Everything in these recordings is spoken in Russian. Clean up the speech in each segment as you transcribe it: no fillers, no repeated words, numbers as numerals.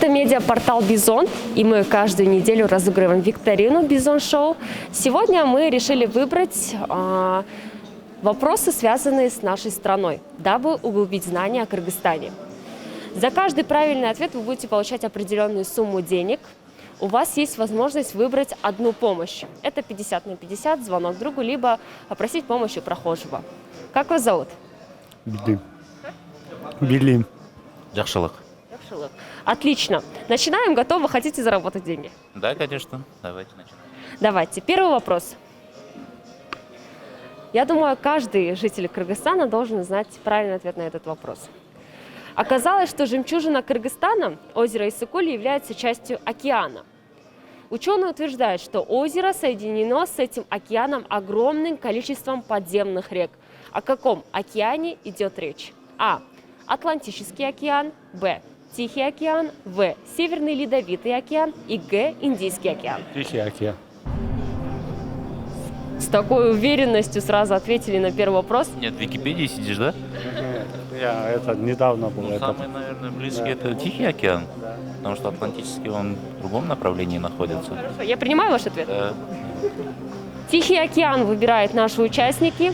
Это медиапортал Бизон, и мы каждую неделю разыгрываем викторину Бизон Шоу. Сегодня мы решили выбрать вопросы, связанные с нашей страной, дабы углубить знания о Кыргызстане. За каждый правильный ответ вы будете получать определенную сумму денег. У вас есть возможность выбрать одну помощь. Это 50 на 50, звонок другу, либо попросить помощи у прохожего. Как вас зовут? Билим. Жакшылык. Отлично. Начинаем. Готовы? Хотите заработать деньги? Да, конечно. Давайте начнем. Давайте. Первый вопрос. Я думаю, каждый житель Кыргызстана должен знать правильный ответ на этот вопрос. Оказалось, что жемчужина Кыргызстана, озеро Иссык-Куль, является частью океана. Ученые утверждают, что озеро соединено с этим океаном огромным количеством подземных рек. О каком океане идет речь? А. Атлантический океан. Б. Тихий океан. В. Северный Ледовитый океан. И Г. Индийский океан. Тихий океан. С такой уверенностью сразу ответили на первый вопрос. Нет, в Википедии сидишь, да? Я это недавно был. Ну, самый, наверное, близкий это Тихий океан. Да. Потому что Атлантический он в другом направлении находится. Хорошо, я принимаю ваш ответ. Да. Тихий океан выбирают наши участники.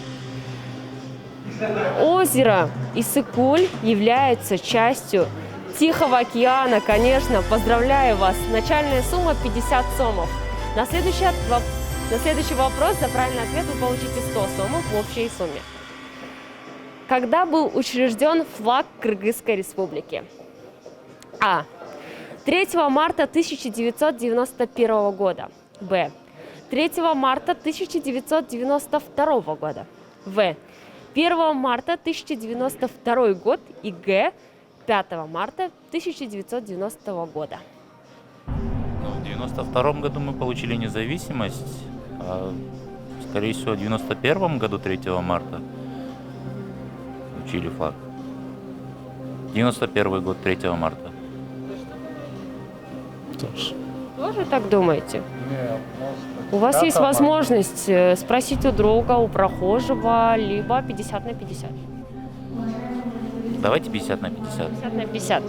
Озеро Иссык-Куль является частью Тихого океана, конечно. Поздравляю вас. Начальная сумма 50 сомов. На следующий вопрос за правильный ответ вы получите 100 сомов в общей сумме. Когда был учрежден флаг Кыргызской республики? А. 3 марта 1991 года. Б. 3 марта 1992 года. В. 1 марта 1992 год. И Г. 5 марта 1990 года. Ну, в 92 году мы получили независимость, а, скорее всего, в 91 году 3 марта учили флаг. 91 год 3 марта. Тоже так думаете? У вас есть возможность спросить у друга, у прохожего, либо 50 на 50. Давайте 50 на 50. 50 на 50.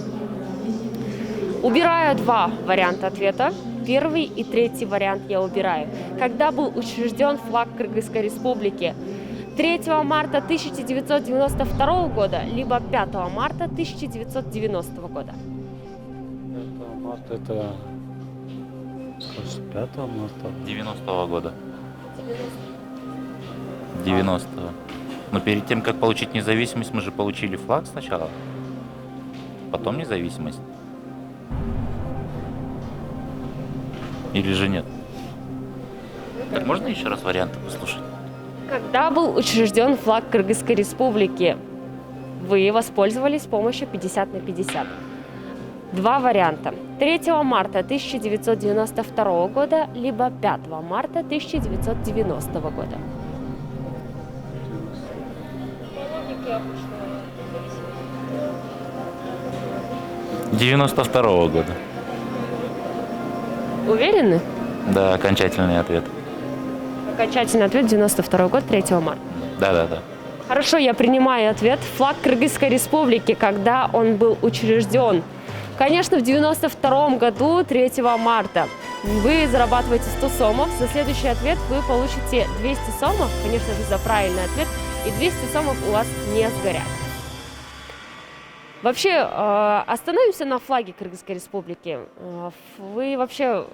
Убираю два варианта ответа. Первый и третий вариант я убираю. Когда был учрежден флаг Кыргызской республики? 3 марта 1992 года, либо 5 марта 1990 года? 5 марта это... 5 марта. 90-го года. 90-го. Но перед тем, как получить независимость, мы же получили флаг сначала, потом независимость. Или же нет? Так можно еще раз варианты послушать? Когда был учрежден флаг Кыргызской республики? Вы воспользовались помощью 50 на 50. Два варианта. 3 марта 1992 года, либо 5 марта 1990 года. 92-го года. Уверены? Да, окончательный ответ. Окончательный ответ 92 год, 3 марта. Да. Хорошо, я принимаю ответ. Флаг Кыргызской республики, когда он был учрежден? Конечно, в 92 году, 3 марта. Вы зарабатываете 100 сомов. За следующий ответ вы получите 200 сомов, конечно же, за правильный ответ. И 200 сомов у вас не сгорят. Вообще, остановимся на флаге Кыргызской республики. Вы вообще...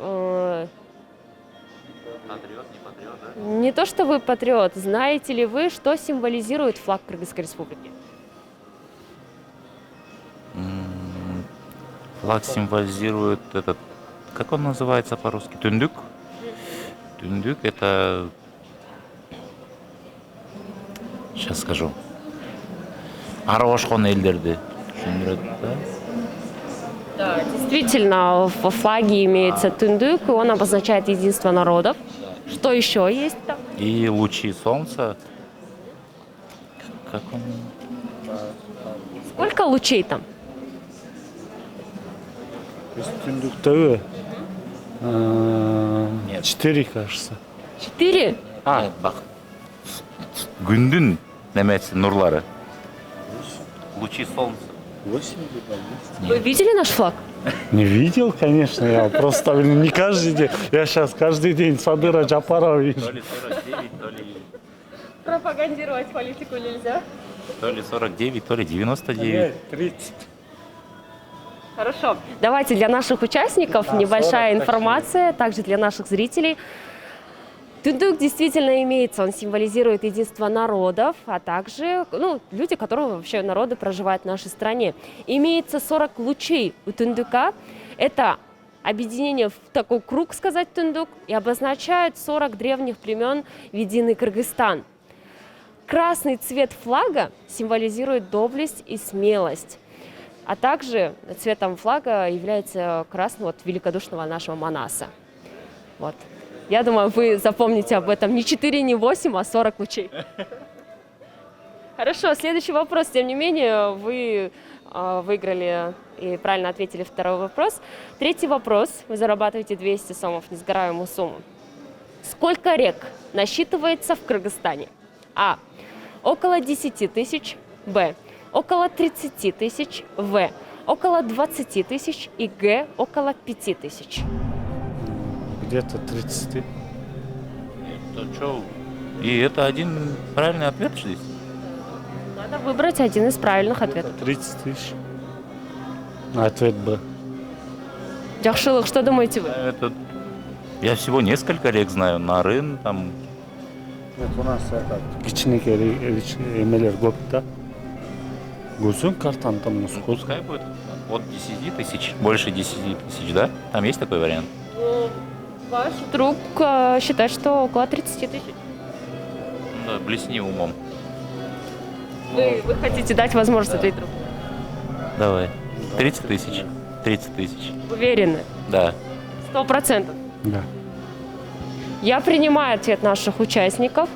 Патриот, не патриот, да? Не то, что вы патриот. Знаете ли вы, что символизирует флаг Кыргызской республики? Флаг символизирует этот... Как он называется по-русски? Түндүк? Түндүк это... Сейчас скажу. Аралашкан элдерди. Да, действительно, в флаге имеется тундук, и он обозначает единство народов. Что еще есть там? И лучи солнца. Как он? Сколько лучей там? ТВ. Нет. 4, кажется. 4? Нет, бак. Күндүн немеси нурлары. Лучи солнца. 8 либо 10. Вы видели наш флаг? Не видел, конечно, я просто не каждый день. Я сейчас каждый день Садыра Джапарова вижу. То ли 49, то ли, Пропагандировать политику нельзя. то ли 49, то ли 99. 30. Хорошо. Давайте для наших участников Да, небольшая 40 информация, также для наших зрителей. Тундук действительно имеется, он символизирует единство народов, а также люди, которые вообще народы проживают в нашей стране. Имеется 40 лучей у тундука. Это объединение в такой круг, сказать, тундук, и обозначает 40 древних племен в единый Кыргызстан. Красный цвет флага символизирует доблесть и смелость. А также цветом флага является красный от великодушного нашего Манаса. Вот. Я думаю, вы запомните об этом не 4, не 8, а 40 лучей. Хорошо, следующий вопрос. Тем не менее, вы выиграли и правильно ответили второй вопрос. Третий вопрос. Вы зарабатываете 200 сомов, несгораемую сумму. Сколько рек насчитывается в Кыргызстане? А. Около 10 тысяч. Б. Около 30 тысяч. В. Около 20 тысяч. И Г. Около 5 тысяч. Где-то 30. Это что? И это один правильный ответ здесь? Надо выбрать один из правильных ответов. 30 тысяч. Ответ Б. Джахшилык, что думаете вы? Я всего несколько рек знаю. Нарын, там... Нет, у нас это кичинеке эмелер көп, да? Гусун картан там Ну, пускай будет от 10 тысяч, больше 10 тысяч, да? Там есть такой вариант? Ваш друг считает, что около 30 тысяч. Да, блесни умом. Вы хотите дать возможность ответить другу? Давай. 30 тысяч. 30 тысяч. Уверены? Да. 100%. Да. Я принимаю ответ наших участников.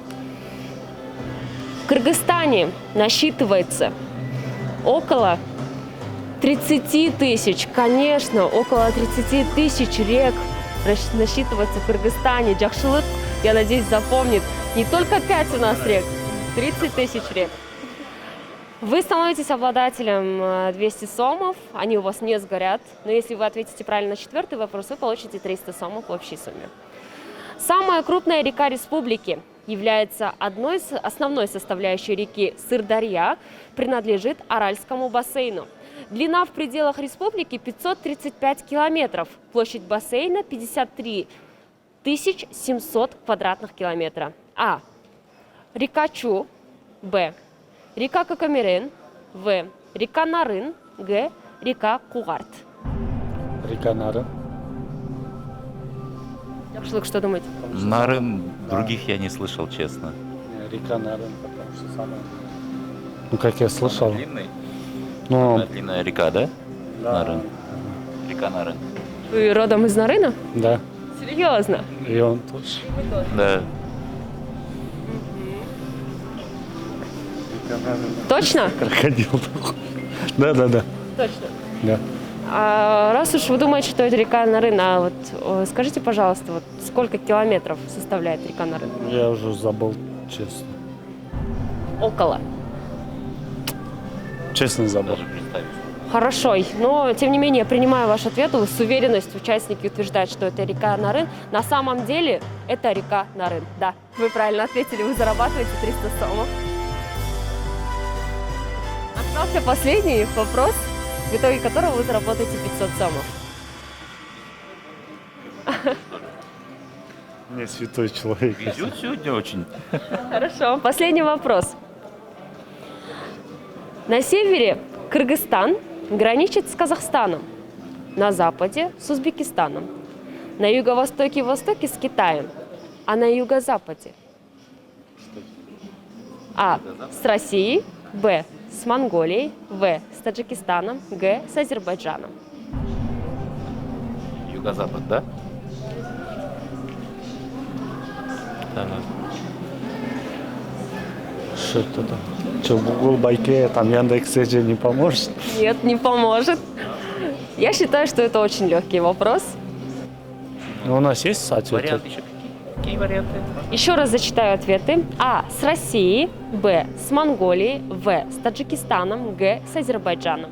В Кыргызстане насчитывается около 30 тысяч, конечно, около 30 тысяч рек насчитывается в Кыргызстане. Джахшилык, я надеюсь, запомнит не только 5 у нас рек, 30 тысяч рек. Вы становитесь обладателем 200 сомов, они у вас не сгорят, но если вы ответите правильно на четвертый вопрос, вы получите 300 сомов в общей сумме. Самая крупная река республики является одной из основной составляющей реки Сырдарья, принадлежит Аральскому бассейну. Длина в пределах республики 535 километров, площадь бассейна 53 700 квадратных километра. А. Река Чу. Б. Река Кокомерен. В. Река Нарын. Г. Река Кугарт. Река Нарын. Джахшилык, что думаете? Нарын, других я не слышал, честно. Река Нарын, потому что самая... Ну, как я слышал. Длинный? Ну, Длинная река, да? Нарын. Река Нарын. Вы родом из Нарына? да. Серьезно? И он тоже. Да. Точно? Крокодил. Да. Точно. Да. А раз уж вы думаете, что это река Нарын, а вот скажите, пожалуйста, вот сколько километров составляет река Нарын? Я уже забыл, честно. Около. Честно забыл. Даже представить. Хорошо, но тем не менее я принимаю ваш ответ. С уверенностью участники утверждают, что это река Нарын. На самом деле это река Нарын. Да, вы правильно ответили, вы зарабатываете 300 сомов. Остался последний вопрос, в итоге которого вы заработаете 500 сомов. Не святой человек. Везет сегодня очень. Хорошо, последний вопрос. На севере Кыргызстан граничит с Казахстаном, на западе с Узбекистаном, на юго-востоке и востоке с Китаем, а на юго-западе А. С Россией, Б. С Монголией, В. С Таджикистаном, Г. С Азербайджаном. Юго-запад, да? Так. Что это там? Что, Google Байке, там Яндекс.Эджи не поможет? Нет, не поможет. Я считаю, что это очень легкий вопрос. Ну, у нас есть ответы? Варианты еще какие варианты? Еще раз зачитаю ответы. А. С Россией, Б. С Монголией, В. С Таджикистаном, Г. С Азербайджаном.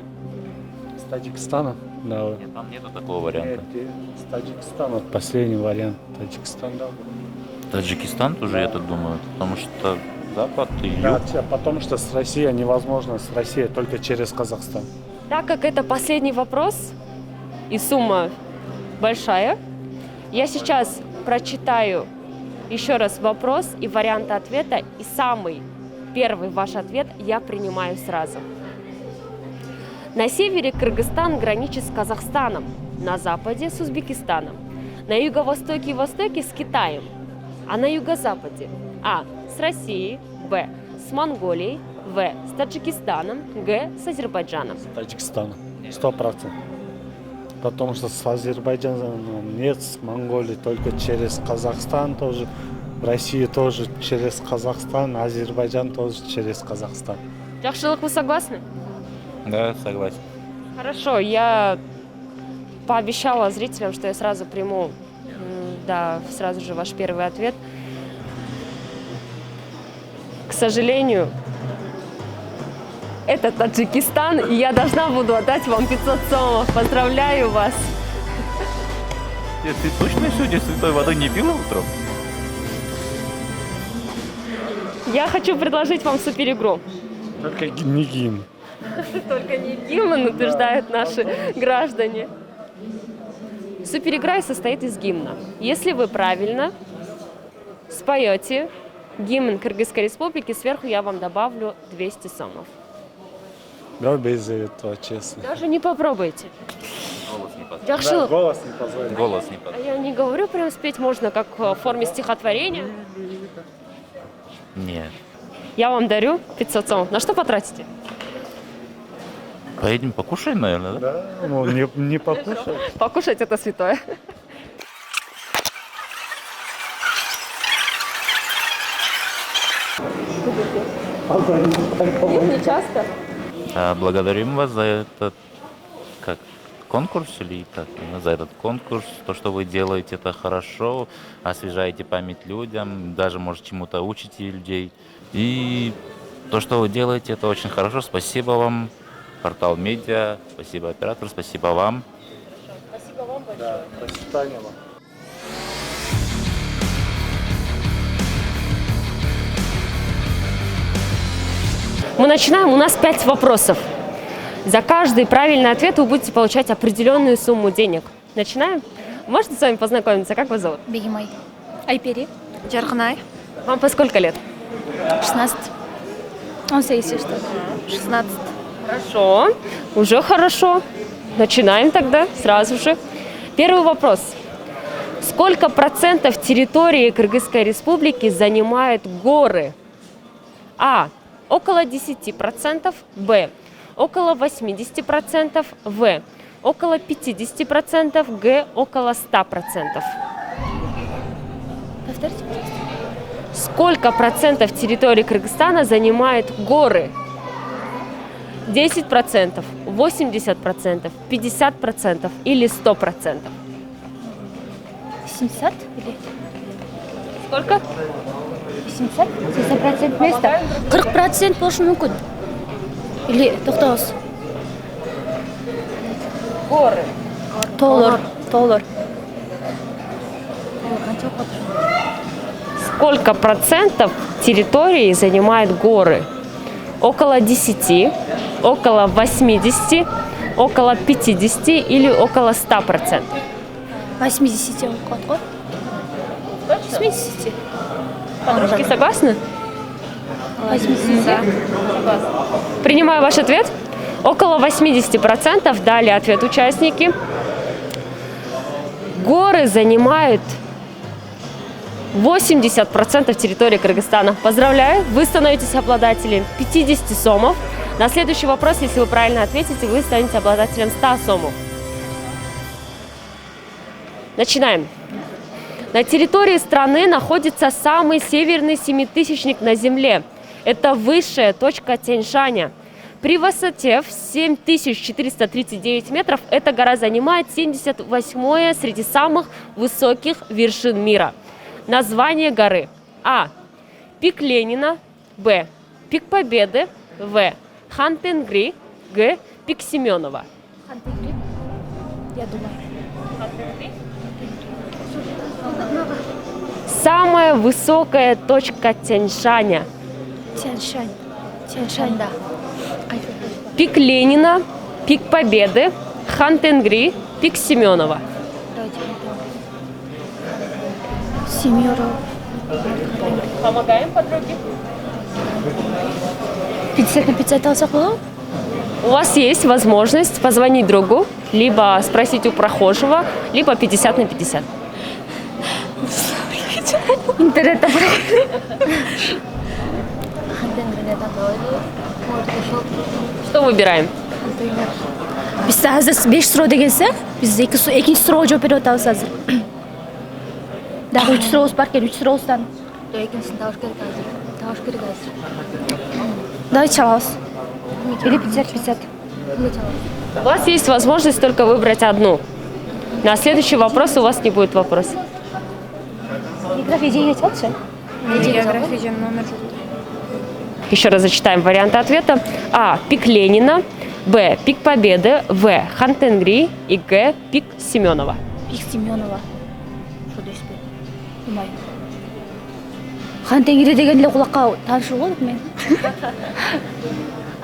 С Таджикистана. Да. Нет, там нету такого варианта. Нет, с Таджикистана последний вариант. Таджикистан, да. Таджикистан тоже, я так думаю, потому что Запад и Юг. Да, потому что с Россией невозможно, с Россией только через Казахстан. Так как это последний вопрос и сумма большая, я сейчас прочитаю еще раз вопрос и варианты ответа, и самый первый ваш ответ я принимаю сразу. На севере Кыргызстан граничит с Казахстаном, на западе с Узбекистаном, на юго-востоке и востоке с Китаем, а на юго-западе А. с Россией, Б. с Монголией, В. с Таджикистаном, Г. с Азербайджаном. Таджикистан. 100%. Потому что с Азербайджаном нет, с Монголией только через Казахстан тоже. В России тоже через Казахстан, Азербайджан тоже через Казахстан. Жакшылык, вы согласны? Да, согласен. Хорошо, я пообещала зрителям, что я сразу приму, да, сразу же ваш первый ответ. К сожалению, это Таджикистан, и я должна буду отдать вам 500 сомов. Поздравляю вас! Ты точно сегодня святой воды не пила утром? Я хочу предложить вам суперигру. Только не гимн. Только не гимн, утверждают наши граждане. Суперигра состоит из гимна. Если вы правильно споете гимн Кыргызской Республики, сверху я вам добавлю 200 сомов. Да, без этого, честно. Даже не попробуйте. Голос не позволит. Жакшылык. Голос не позволит. Голос не А позволит. я не говорю, прям спеть можно, как в форме стихотворения. Нет. Я вам дарю 500 сомов. На что потратите? Поедем покушаем, наверное, да? Да, ну не покушай. Покушать это святое. Не часто. Благодарим вас за этот как конкурс или как именно за этот конкурс. То, что вы делаете, это хорошо, освежаете память людям, даже, может, чему-то учите людей. И то, что вы делаете, это очень хорошо. Спасибо вам, портал Медиа, спасибо оператору, спасибо вам. Да, до свидания вам. Мы начинаем. У нас 5 вопросов. За каждый правильный ответ вы будете получать определенную сумму денег. Начинаем? Можно с вами познакомиться? Как вас зовут? Бегимай. Айпери. Жаргынай, Вам по сколько лет? 16. Он сессия, что ли? 16. Хорошо. Уже хорошо. Начинаем тогда сразу же. Первый вопрос. Сколько процентов территории Кыргызской Республики занимают горы? А. Около 10%. Б. Около 80%. В. Около 50%. Г. Около 100%. Повторите, пожалуйста. Сколько процентов территории Кыргызстана занимают горы? 10%, 80%, 50% или 100%? 70 или Сколько? 80? 80% места. 40% болушу мүмкүн. Или токтогуз. Горы. Толор. Сколько процентов территории занимают горы? Около 10, около 80, около 50 или около 100%? 80 около. 80. Подружки согласны? 80. Принимаю ваш ответ. Около 80% дали ответ участники. Горы занимают 80% территории Кыргызстана. Поздравляю, вы становитесь обладателем 50 сомов. На следующий вопрос, если вы правильно ответите, вы станете обладателем 100 сомов. Начинаем. На территории страны находится самый северный семитысячник на Земле. Это высшая точка Тянь-Шаня. При высоте в 7439 метров эта гора занимает 78-е среди самых высоких вершин мира. Название горы. А. Пик Ленина. Б. Пик Победы. В. Хан Тенгри. Г. Пик Семенова. Я думаю. Самая высокая точка Тяньшаня. Тяньшань. Тяньшань, да. Пик Ленина, пик Победы, Хан-Тенгри, пик Семенова. Семёров. Помогаем подруге. 50 на 50 алсақ болады ма? У вас есть возможность позвонить другу, либо спросить у прохожего, либо 50 на 50. Интернетте бар. Что выбираем? Biz hazır 5 soru degense, biz ikinci soruga javob berib o'tamiz hozir. Daha 3 soru var, 3 sorudan. İkincisini tavaş керек hazır. Tavaş керек hazır. Давай çalalım. Или 50-50. У вас есть возможность только выбрать одну. На следующий вопрос у вас не будет вопросов. География жеңе çalшы. География номер жоқ. Еще раз зачитаем варианты ответа. А. Пик Ленина. Б. Пик Победы. В. Хан-Тенгри. И Г. Пик Семенова. Пик Семенова. Что дейсіз бе? Білмеймін. Хан-Тенгри дегенде құлаққа танышыр ғой мен.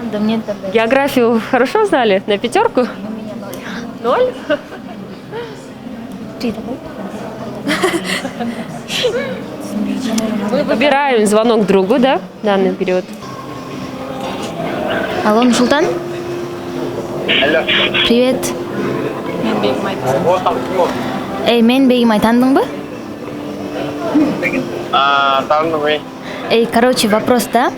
Анда мне там Географию хорошо знали? На пятерку? у меня 0. 0? Жейді ғой. Мы выбираем звонок другу, да, в данный период. Алло, Нурсултан? Привет. Эй, мен Бегимай, таныдың ба? Таныдым, Короче, вопрос да.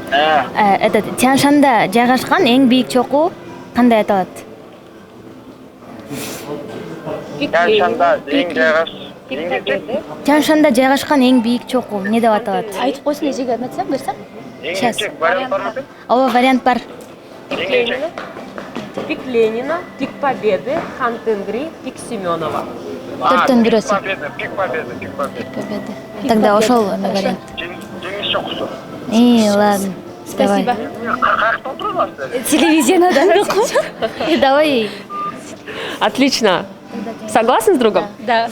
Этот Тяньшанда жайгашкан эң бийик чокуу кандай аталат? Тяньшанда ең жайгаш. Тяньшанда жайгашкан эң бийик чокуу эмне деп аталат? Айтып қойсын, ежеге атсам, берсем. Сейчас. Вариант бар ма? Ооба, вариант бар. Пик Ленина. Пик Ленина, пик Победы, Хан-Тенгри, пик Семенова. Төрттөн бирөөсү. Пик Победы. Победа. Тогда ошол вариант. Жеңіс чокусу. Ладно. Давай. Каяқта отырасыздар? Телевизионда. Давай. Отлично. Согласны с другом? Да.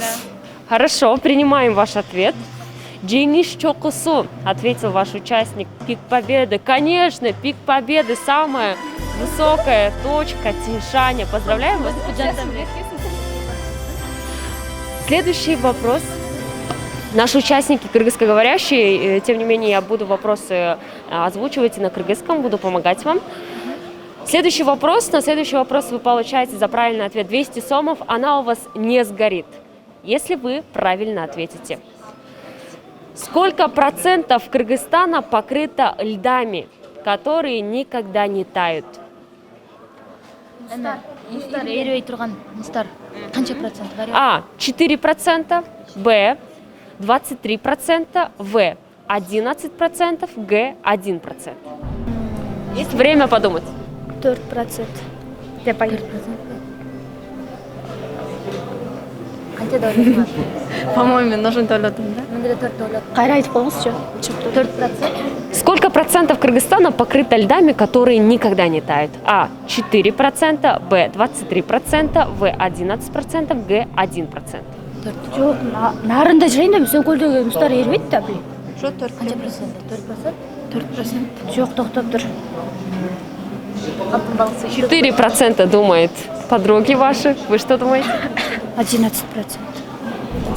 Хорошо, принимаем ваш ответ. Джейниш Чокусу, ответил ваш участник. Пик Победы. Конечно, пик Победы самая высокая точка Тяньшаня. Поздравляем вас. Следующий вопрос. Наши участники кыргызскоговорящие, тем не менее, я буду вопросы озвучивать на кыргызском, буду помогать вам. Следующий вопрос. На следующий вопрос вы получаете за правильный ответ 200 сомов. Она у вас не сгорит, если вы правильно ответите. Сколько процентов Кыргызстана покрыто льдами, которые никогда не тают? Эрбей турган мустар. Канча процент? А. 4%, Б. 23%, В. 11%, Г. 1%. Есть время подумать. 4%. Деп айтып. Канча доллар? По-моему, мен нужен төлөдүм да. Менде $4. Қайра айтып қойыңызшы. 4%. Сколько процентов Кыргызстана покрыто льдами, которые никогда не тают? А. 4%, Б. 23%, В. 11%, Г. 1%. Жоқ, нарында жүрейін біз өкілдегі мұстар ербейді да біле. Что 4%? Канча процент? 4%? 4%. Жоқ, тоқтап тұр. 4% думает подруги ваши. Вы что думаете? 11%.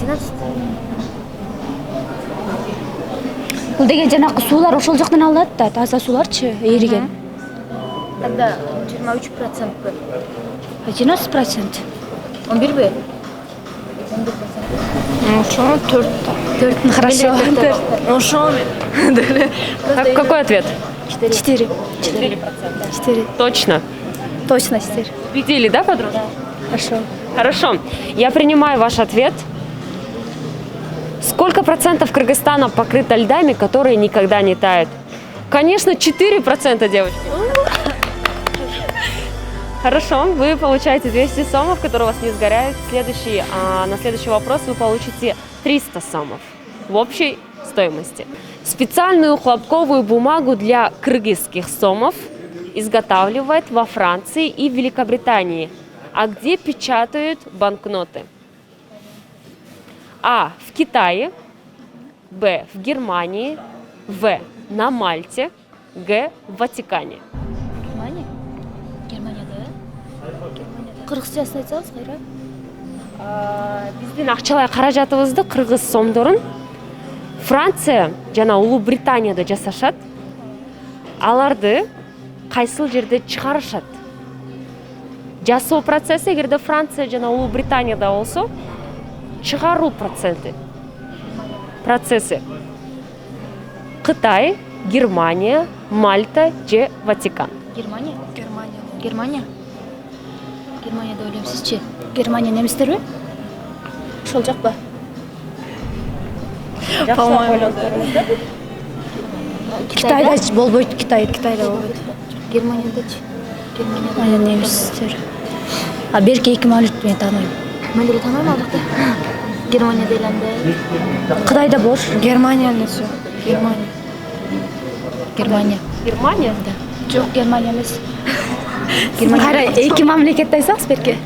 11? Бұл деген жаңағы сулар ошол жақтан алынады да, таза суларчы, еріген. Тогда 23% бі. 11%. 11 бі? 11%. Ну что, 4. Хорошо. Ну что, Какой ответ? 4. 4. Точно. Точно 4. Видели, да, подруги? Хорошо. Хорошо. Я принимаю ваш ответ. Сколько процентов Кыргызстана покрыто льдами, которые никогда не тают? Конечно, 4%, девочки. Хорошо, вы получаете 200 сомов, которые у вас не сгорают. На следующий вопрос вы получите 300 сомов в общей стоимости. Специальную хлопковую бумагу для кыргызских сомов изготавливают во Франции и в Великобритании. А где печатают банкноты? А. В Китае. Б. В Германии. В. На Мальте. Г. В Ватикане. Германия? Германияда. Кыргызчасын айтсаңыз кайра. Биздин акчалай каражатыбызды кыргыз сомдорун Франция жана Улуу Британияда жасашат. Аларды кайсыл жерде чыгарышат? Жасоо процесси эгерде Франция жана Улуу Британияда болсо, чыгаруу процесси Кытай, Германия, Мальта же Ватикан. Германия? Германия. Германия? Германияда ойлойм, сизчи? Германия немистерби? Ошол жакпы? По-моему, Китайда болбойт, Китайда болбойт. Германиядачы? Германия немистер. А берки эки мамлекет мен тааныбайм. Мен деле тааныбайм ал жакта. Германияда эле Кытайда болуш. Германия несі? Германия. Германия. Германия? Жок, Германия эмес. Кайра эки мамлекетти айтсаңыз берки.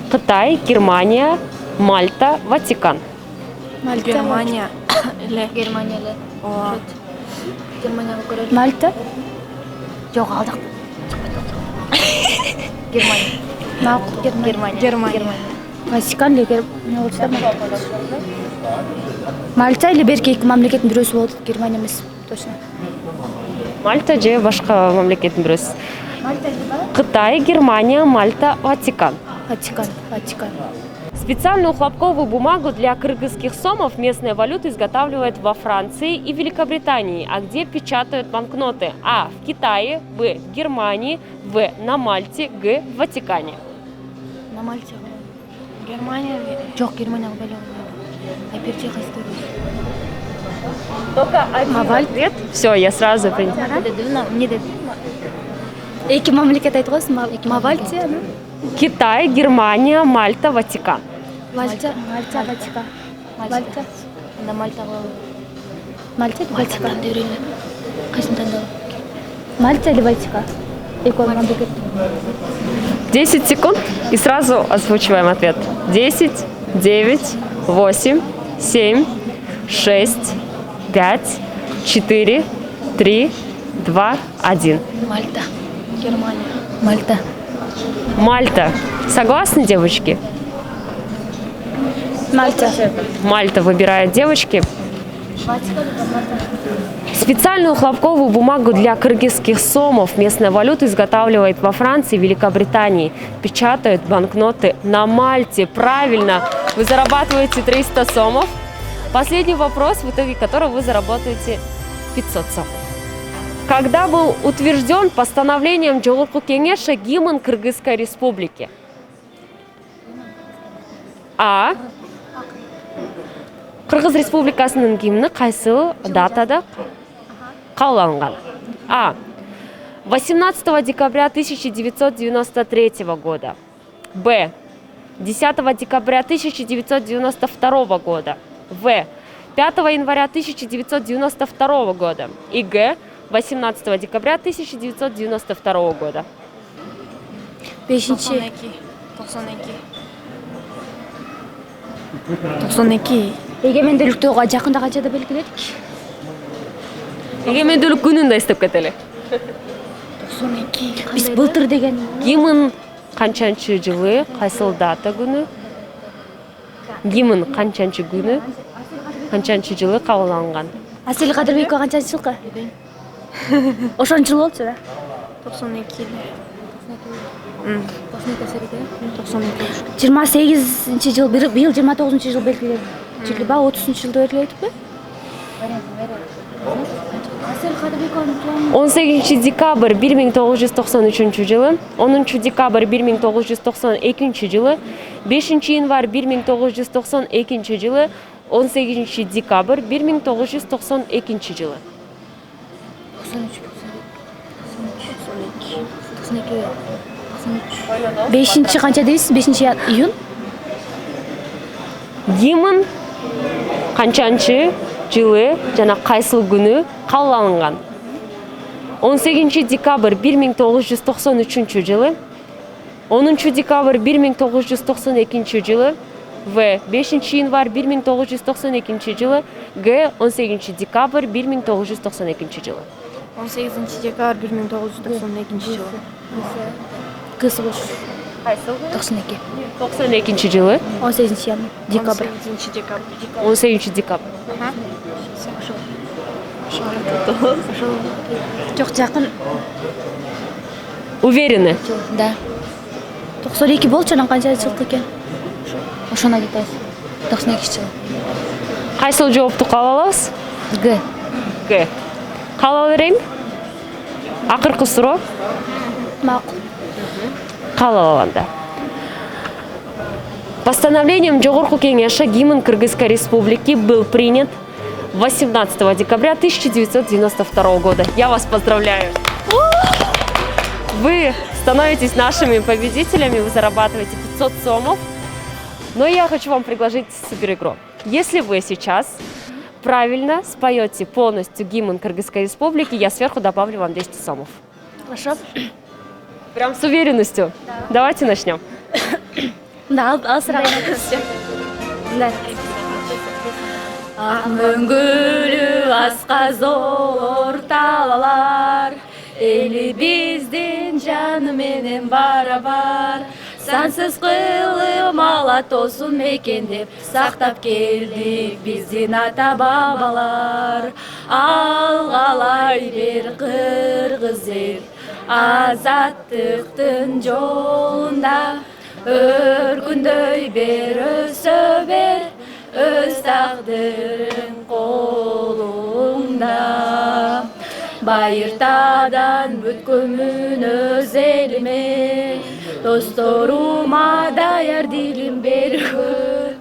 Кытай, Германия, Мальта, Ватикан. Германия. Или... Германия эле. Ооба. Германияга көрөлү. Мальта? Жок, ал жакта. Германия. Макул. Германия. Германия. Ватикан или не болчу да? Мальта или берки эки мамлекеттин бирөөсү болот, Германия эмес. Точно. Мальта же башка мамлекеттин бирөөсү. Мальта или бала? Кытай, Германия, Мальта, Ватикан. Ватикан. Специальную хлопковую бумагу для кыргызских сомов местной валюты изготавливают во Франции и Великобритании. А где печатают банкноты? А. В Китае. Б. В Германии. В. На Мальте. Г. В Ватикане. На Мальте. Германия. Жок, Германияга беле. Айперче кайсы? Только один ответ. Все, я сразу приняла. Не деди. Эки мамлекет айткансыз, Мальта, Китай, Германия, Мальта, Ватикан. Ватикан. Мальта. На Мальта. Мальта или Ватикан? Кайсын тандабы? Мальта или Ватикан? Эки мамлекет. 10 секунд и сразу озвучиваем ответ. 10, 9, 8, 7, 6, 5, 4, 3, 2, 1. Мальта. Германия. Мальта. Мальта. Согласны, девочки? Мальта. Мальта выбирают девочки. Специальную хлопковую бумагу для кыргызских сомов местная валюта изготавливает во Франции и Великобритании. Печатают банкноты на Мальте. Правильно. Вы зарабатываете 300 сомов. Последний вопрос, в итоге которого вы заработаете 500 сомов. Когда был утвержден постановлением Жогорку Кеңеша гимн Кыргызской республики? А. Кыргыз республикасынын гимни кайсы датада кабыл? А. 18 декабря 1993 года. Б. 10 декабря 1992 года. В. 5 января 1992 года. И Г. 18 декабря 1992 года. 92. 92. Эгемендүүлүктөгө жакында канчада белгиледик? Эгемендүүлүк күнүн да эстеп кетели. 92. Биз былтыр деген. Гимн канчанчы жылы, кайсыл дата күнү? Гимн канчанчы күнү, канчанчы жылы кабыл алынган? Асел Кадырбекова канчанчы жылкы? Ошончу жыл болчу да. 92. 28 жыл, быйыл 29 жыл белгилеп жүрүп ба, 30 жылда белгиледикпи? Асел Кадырбекованын 18 декабрь 1993 жылы, 10 декабрь 1992 жылы, 5 январь 1992 жылы, 18 декабрь 1992 жылы. 5 канча дейсиз? 5 июнь? Гимн канчанчы жылы жана кайсыл күнү кабыл алынган? 18 декабрь 1993 жылы, 10 декабрь 1992 жылы, В. 5 январь 1992 жылы, Г. 18 декабрь 1992 жылы. 18 декабрь 1992 жылы. Кысы бош. Кайсыл? 92. 92 жылы, 18 декабрь. 18 декабрь. 18 декабрь. Жоқ, жақын. Уверены? Да. 92 болчу, анан канча чыкты экен? Ошону айтабыз. 92 жыл. Кайсыл жоопту кабыл алабыз? Г. Г. Кабыл берейин? Акыркы суроо. Макул. Кабыл алганда. Постановлением Жогорку Кеңеши гимн Кыргызской Республики был принят 18 декабря 1992 года. Я вас поздравляю! Вы становитесь нашими победителями, вы зарабатываете 500 сомов. Но я хочу вам предложить суперигру. Если вы сейчас правильно споете полностью гимн Кыргызской Республики, я сверху добавлю вам 200 сомов. Хорошо. Прям с уверенностью. Да. Давайте начнем. Да, сразу. Да. Ак мөңгүлү асказор талалар, эли биздин жаны менен барабар. Сансыз кылым ала тосун мекендеп, сактап келдик биздин ата бабалар. Алгалай бер кыргыз эл, азаттыктын жолунда, өркүндөй бер өсө бер, өз тагдырың колуңда. Байыртадан бүткөмүн өз элиме, досторума даяр дилим бергө.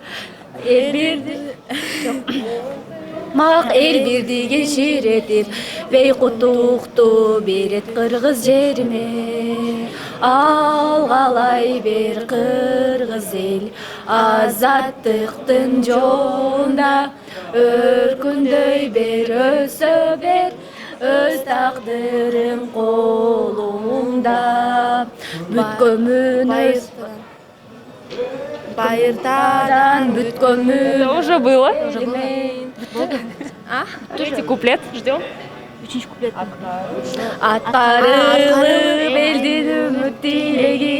Эл бирди мак эл бирдиги ширетип, бейкуттукту берет кыргыз жериме. Алгалай бер кыргыз эл, азаттыктын жолунда, өркүндөй бер өсө бер, өз тагдырың колуңда. Бүткөмүн байыртадан бүткөмүн. Уже было. Третий куплет. Ждем. Үчүнчү куплет. Аткарылып элдин үмүт тилеги,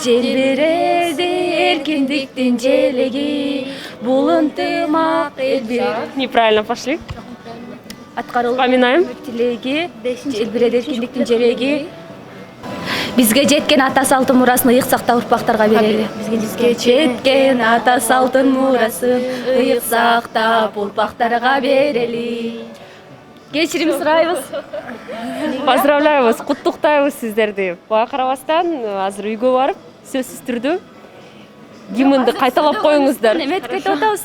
желбиреді эркиндиктин желеги, бул ынтымак эл бир. Неправильно пошли. Аткарылып Поминаем. тилеги, желбиреді эркиндиктин желеги. Бизге жеткен ата салтын мурасын ыйык сактап урпактарга берели. Бизге жеткен ата салтын мурасын ыйык сактап урпактарга берели. Кечирим сурайбыз. Поздравляю вас, куттуктайбыз сиздерди. Буга карабастан азыр үйгө барып, сөзсүз түрдө гимнди кайталап коюңуздар. Эметип кетип атабыз.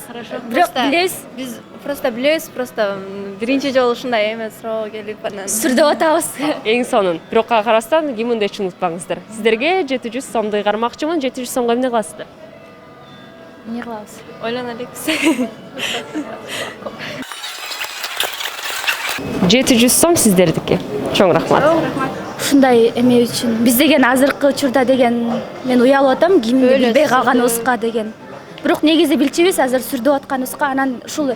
Бирок билебиз. Биз просто билебиз, просто биринчи жолу ушундай эме суроо келип анан Сүрдөп атабыз. Эң сонун. Бирокка карабастан гимнди эч унутпаңыздар. Сиздерге 700 сомду кармакчымын. 700 сомго эмне кыласыздар? Эмне кылабыз? ойлоноликпиз. 700 сом сиздердики. Чоң рахмат. Ушундай эме үчүн. Биз деген азыркы учурда деген мен уялып атам, гимнди билбей калганыбызга деген. Бирок негизи билчүбүз, азыр сүрдөп атканыбызга, анан ушул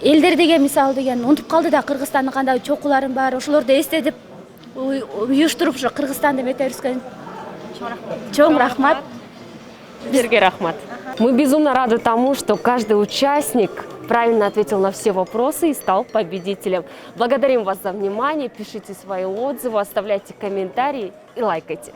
элдер деген мисалы деген унутуп калды да, Кыргызстандын кандай чокуларын бар, ошолорду эстетип уюштуруп ушу Кыргызстанды метебизген чоң рахмат. Сиздерге рахмат. Мы безумно рады тому, что каждый участник правильно ответил на все вопросы и стал победителем. Благодарим вас за внимание, пишите свои отзывы, оставляйте комментарии и лайкайте.